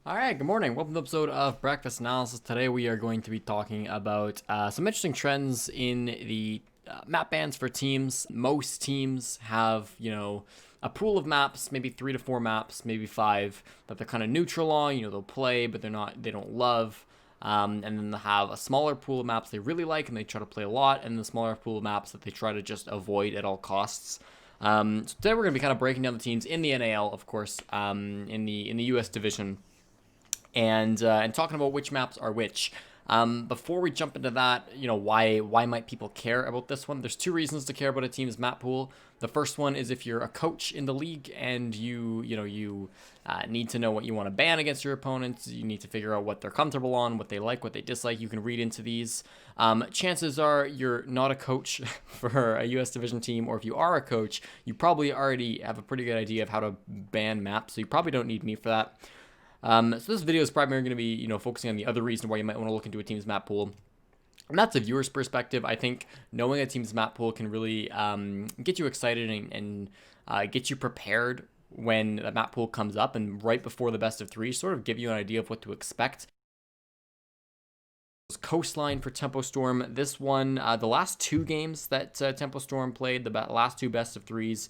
All right, good morning. Welcome to the episode of Breakfast Analysis. Today we are going to be talking about some interesting trends in the map bans for teams. Most teams have, a pool of maps, maybe 3 to 4 maps, maybe 5 that they're kind of neutral on. They'll play, but they don't love. And then they'll have a smaller pool of maps they really like and they try to play a lot, and the smaller pool of maps that they try to just avoid at all costs. So today we're going to be kind of breaking down the teams in the NAL, of course, in the US division, and talking about which maps are which. Before we jump into that, why might people care about this one? There's 2 reasons to care about a team's map pool. The first one is if you're a coach in the league and you need to know what you want to ban against your opponents. You need to figure out what they're comfortable on, what they like, what they dislike. You can read into these. Chances are you're not a coach for a US division team, or if you are a coach, you probably already have a pretty good idea of how to ban maps, so you probably don't need me for that. So this video is primarily going to be, focusing on the other reason why you might want to look into a team's map pool. And that's a viewer's perspective. I think knowing a team's map pool can really get you excited and get you prepared when the map pool comes up, and right before the best of 3, sort of give you an idea of what to expect. Coastline for Tempo Storm. This one, the last 2 games that Tempo Storm played, the last 2 best of 3s,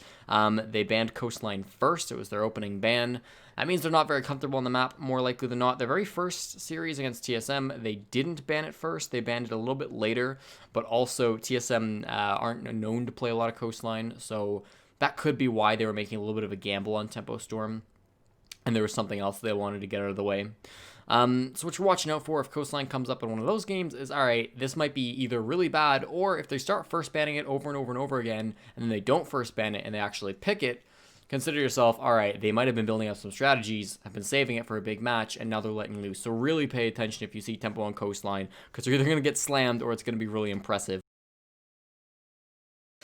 they banned Coastline first. It was their opening ban. That means they're not very comfortable on the map, more likely than not. Their very first series against TSM, they didn't ban it first. They banned it a little bit later, but also TSM aren't known to play a lot of Coastline, so that could be why they were making a little bit of a gamble on Tempo Storm, and there was something else they wanted to get out of the way. So what you're watching out for if Coastline comes up in one of those games is, all right, this might be either really bad, or if they start first banning it over and over and over again, and then they don't first ban it and they actually pick it, consider yourself, all right, they might have been building up some strategies, have been saving it for a big match, and now they're letting loose. So really pay attention if you see Tempo on Coastline, because they're either going to get slammed or it's going to be really impressive.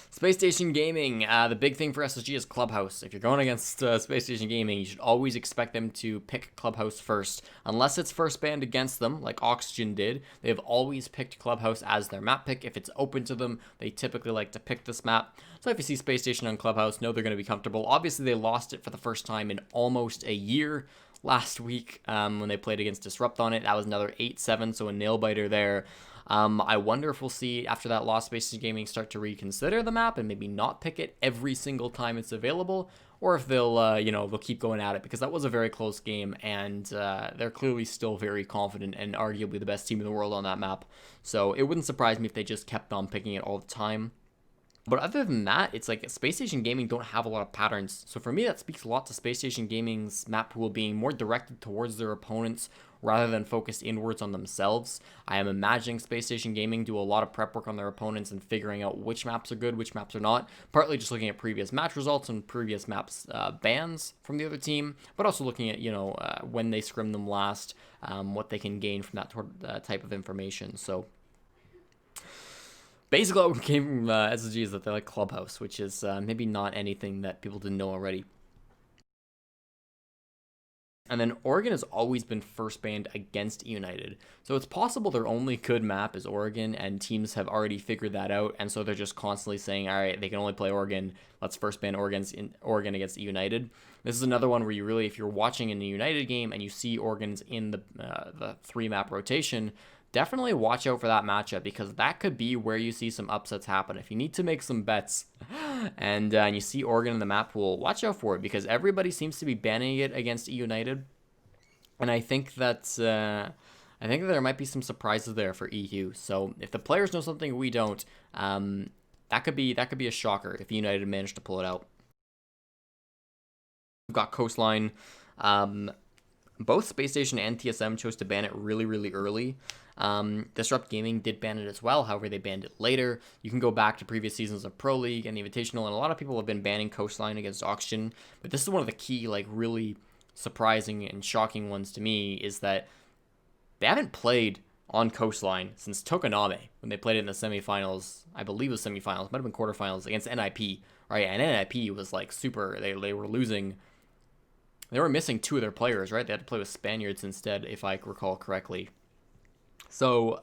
Space Station Gaming, the big thing for SSG is Clubhouse. If you're going against Space Station Gaming, you should always expect them to pick Clubhouse first. Unless it's first banned against them, like Oxygen did, they've always picked Clubhouse as their map pick. If it's open to them, they typically like to pick this map. So if you see Space Station on Clubhouse, know they're going to be comfortable. Obviously, they lost it for the first time in almost a year last week when they played against Disrupt on it. That was another 8-7, so a nail-biter there. I wonder if we'll see, after that loss, Space Station Gaming start to reconsider the map and maybe not pick it every single time it's available, or if they'll, they'll keep going at it, because that was a very close game, and they're clearly still very confident and arguably the best team in the world on that map. So it wouldn't surprise me if they just kept on picking it all the time. But other than that, it's like Space Station Gaming don't have a lot of patterns. So for me, that speaks a lot to Space Station Gaming's map pool being more directed towards their opponents rather than focused inwards on themselves. I am imagining Space Station Gaming do a lot of prep work on their opponents and figuring out which maps are good, which maps are not. Partly just looking at previous match results and previous maps bans from the other team, but also looking at, when they scrim them last, what they can gain from that type of information. So basically, what came from SSG is that they like Clubhouse, which is maybe not anything that people didn't know already. And then Oregon has always been first banned against United. So it's possible their only good map is Oregon, and teams have already figured that out. And so they're just constantly saying, all right, they can only play Oregon. Let's first ban Oregon against United. This is another one where you really, if you're watching in the United game and you see Oregon's in the 3-map rotation, definitely watch out for that matchup, because that could be where you see some upsets happen. If you need to make some bets and you see Oregon in the map pool, watch out for it, because everybody seems to be banning it against United. And I think that there might be some surprises there for EU. So if the players know something we don't, that could be a shocker if United managed to pull it out. We've got Coastline. Both Space Station and TSM chose to ban it really, really early. Disrupt Gaming did ban it as well, however they banned it later. You can go back to previous seasons of Pro League and the Invitational, and a lot of people have been banning Coastline against Oxygen, but this is one of the key, really surprising and shocking ones to me, is that they haven't played on Coastline since Tokoname, when they played it in the semifinals. I believe it was semifinals, might have been quarterfinals against NIP, right? And NIP was super, they were losing. They were missing 2 of their players, right? They had to play with Spaniards instead, if I recall correctly. So,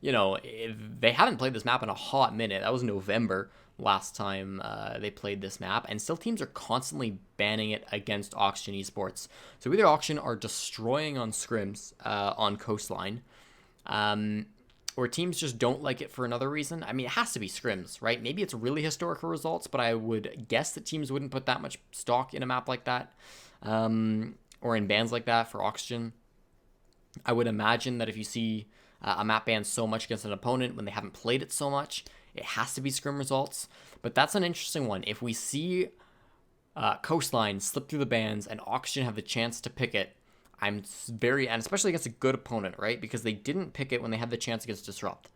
they haven't played this map in a hot minute. That was November last time they played this map, and still teams are constantly banning it against Auction Esports. So either Auction are destroying on scrims on Coastline, or teams just don't like it for another reason. I mean, it has to be scrims, right? Maybe it's really historical results, but I would guess that teams wouldn't put that much stock in a map like that, or in bans like that for Auction. I would imagine that if you see a map ban so much against an opponent when they haven't played it so much, it has to be scrim results. But that's an interesting one. If we see Coastline slip through the bans and Auction have the chance to pick it, and especially against a good opponent, right? Because they didn't pick it when they had the chance against Disrupt.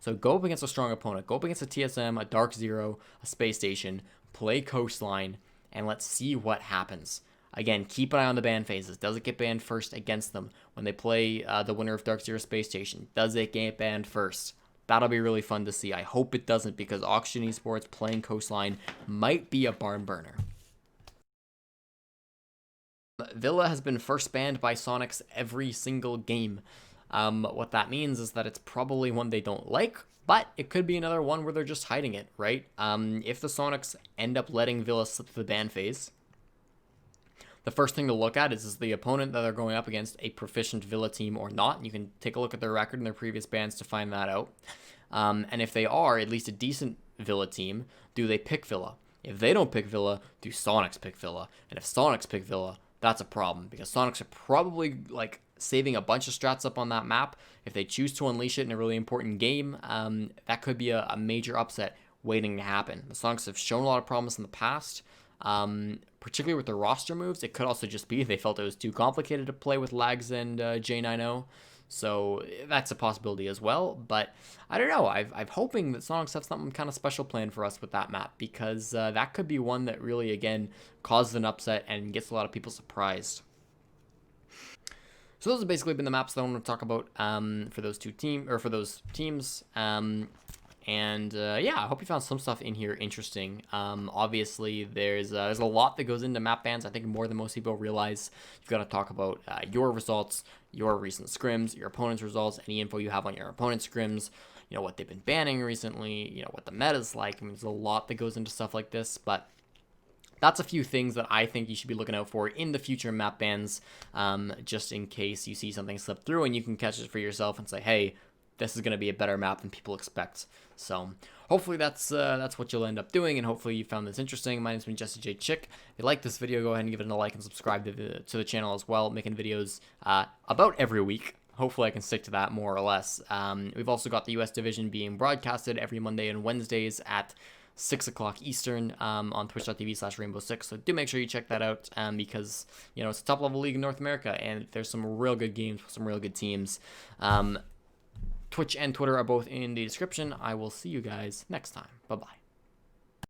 So go up against a strong opponent. Go up against a TSM, a Dark Zero, a Space Station, play Coastline, and let's see what happens. Again, keep an eye on the ban phases. Does it get banned first against them? When they play the winner of Dark Zero Space Station, does it get banned first? That'll be really fun to see. I hope it doesn't, because Auction Esports playing Coastline might be a barn burner. Villa has been first banned by Sonics every single game. What that means is that it's probably one they don't like, but it could be another one where they're just hiding it, right? If the Sonics end up letting Villa slip through the ban phase, the first thing to look at is the opponent that they're going up against a proficient Villa team or not. You can take a look at their record and their previous bans to find that out. And if they are at least a decent Villa team, do they pick Villa? If they don't pick Villa, do Sonics pick Villa? And if Sonics pick Villa, that's a problem, because Sonics are probably like saving a bunch of strats up on that map. If they choose to unleash it in a really important game, that could be a major upset waiting to happen. The Sonics have shown a lot of promise in the past, particularly with their roster moves. It could also just be they felt it was too complicated to play with Lags and J90. So that's a possibility as well. But I don't know. I'm hoping that Sonics have something kind of special planned for us with that map, because that could be one that really, again, causes an upset and gets a lot of people surprised. So those have basically been the maps that I want to talk about for those teams. Yeah, I hope you found some stuff in here interesting. Obviously, there's a lot that goes into map bans. I think more than most people realize. You've got to talk about your results, your recent scrims, your opponent's results, any info you have on your opponent's scrims, you know, what they've been banning recently, you know, what the meta's like. I mean, there's a lot that goes into stuff like this, but that's a few things that I think you should be looking out for in the future map bans, just in case you see something slip through and you can catch it for yourself and say, hey, this is going to be a better map than people expect. So hopefully that's what you'll end up doing, and hopefully you found this interesting. My name's been Jesse J. Chick. If you like this video, go ahead and give it a like and subscribe to the channel as well. Making videos about every week. Hopefully I can stick to that more or less. We've also got the US division being broadcasted every Monday and Wednesdays at 6 o'clock Eastern on twitch.tv/rainbow6. So do make sure you check that out, because, you know, it's a top level league in North America, and there's some real good games, some real good teams. Twitch and Twitter are both in the description. I will see you guys next time. Bye-bye.